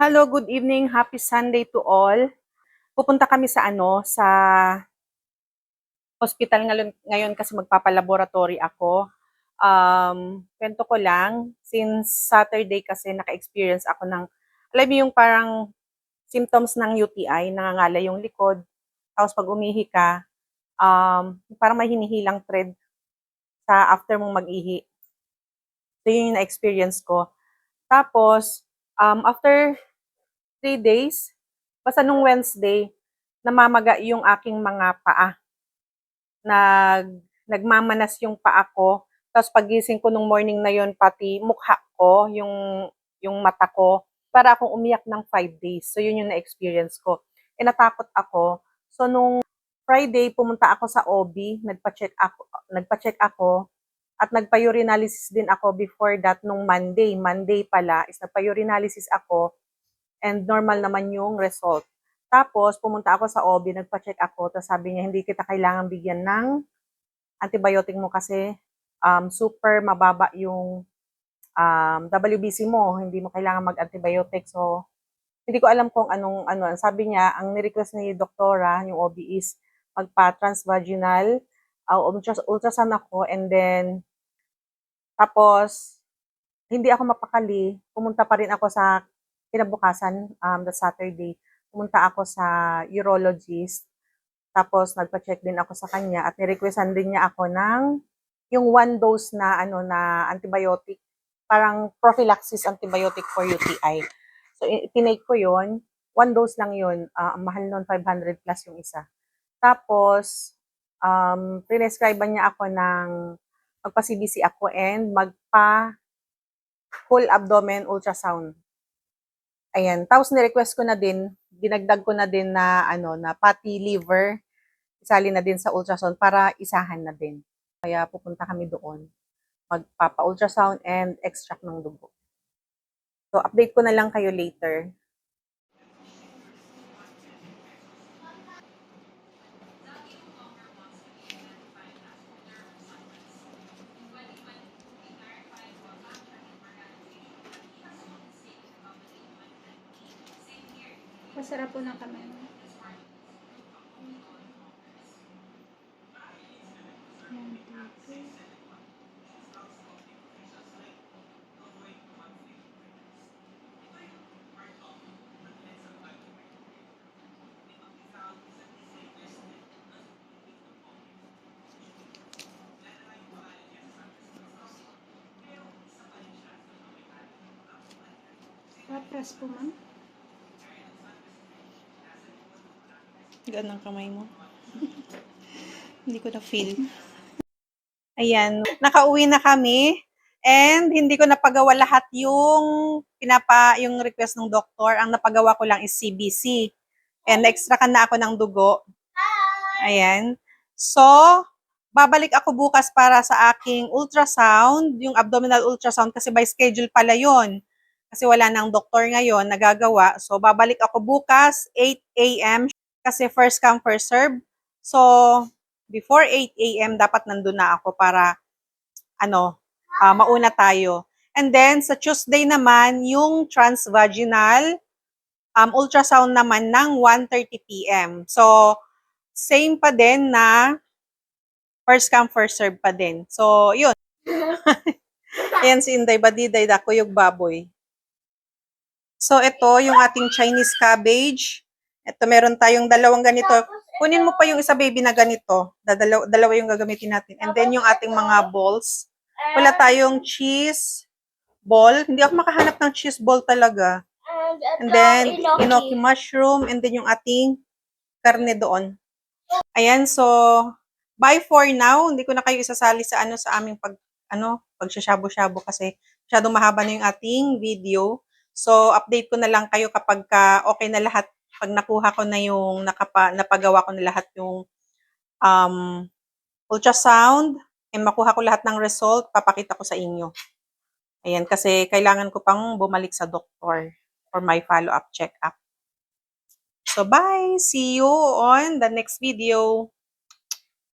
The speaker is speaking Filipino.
Hello, good evening. Happy Sunday to all. Pupunta kami sa hospital ngayon kasi magpapalaboratory ako. Kwento ko lang, since Saturday kasi naka-experience ako ng, alam mo yung parang symptoms ng UTI, nangangalay yung likod, tapos pag umihi ka, parang may hinihilang thread sa after mong mag-ihi. So yun yung na-experience ko. Tapos, after 3 days, basta nung Wednesday, namamaga yung aking mga paa. Nagmamanas yung paa ko. Tapos pagising ko nung morning na yon, pati mukha ko, yung mata ko, para akong umiyak ng 5 days. So yun yung na-experience ko. E natakot ako. So nung Friday, pumunta ako sa OB, nagpa-check ako at nagpa-urinalysis din ako before that nung Monday. Monday pala is nagpa-urinalysis ako and normal naman yung result. Tapos, pumunta ako sa OB, nagpa-check ako, tapos sabi niya, hindi kita kailangan bigyan ng antibiotic mo kasi super mababa yung WBC mo, hindi mo kailangan mag-antibiotic. So, hindi ko alam kung ano. Sabi niya, ang ni-request ni doktora, yung OB is magpa-transvaginal, ultrasound ako, and then, tapos, hindi ako mapakali, pumunta pa rin ako sa kinabukasan, the Saturday, pumunta ako sa urologist, tapos nagpa-check din ako sa kanya at nirequestan din niya ako ng yung 1 dose na antibiotic, parang prophylaxis antibiotic for UTI. So tinake ko 'yon, 1 dose lang 'yon, ang mahal noon 500 plus yung isa. Tapos prescribe niya ako ng magpa-CBC ako and magpa full abdomen ultrasound. Ayan. Tapos ni-request ko na din, dinagdag ko na din na na pati liver, isali na din sa ultrasound para isahan na din. Kaya pupunta kami doon, magpapa-ultrasound and extract ng dugo. So update ko na lang kayo later. Masarap po ng kamay mo. Press po, ma'am. Ganang kamay mo. Hindi ko na feel. Ayan, nakauwi na kami and hindi ko napagawa lahat yung request ng doktor. Ang napagawa ko lang is CBC. And extra ka na ako ng dugo. Ayan. So, babalik ako bukas para sa aking ultrasound, yung abdominal ultrasound kasi by schedule pala yon. Kasi wala nang doktor ngayon nagagawa. So, babalik ako bukas 8 a.m. kasi first come first serve. So, before 8 a.m. dapat nandun na ako para mauna tayo. And then, sa Tuesday naman, yung transvaginal ultrasound naman ng 1:30 p.m. So, same pa din na first come, first serve pa din. So, yun. Ayan si Inday Badiday, Dakuyog Baboy. So, ito yung ating Chinese cabbage. Ito, meron tayong dalawang ganito. Kunin mo pa yung isa, baby, na ganito. Dalawa yung gagamitin natin. And then, yung ating mga balls. Wala tayong cheese ball. Hindi ako makahanap ng cheese ball talaga. And then, enoki mushroom. And then, yung ating karne doon. Ayan, so, bye for now. Hindi ko na kayo isasali sa sa aming pagsashabu-shabu kasi masyadong mahaba na yung ating video. So, update ko na lang kayo kapag okay na lahat. Pag nakuha ko na yung, napagawa ko na lahat yung ultrasound, and makuha ko lahat ng result, papakita ko sa inyo. Ayan, kasi kailangan ko pang bumalik sa doktor for my follow-up check-up. So, bye! See you on the next video.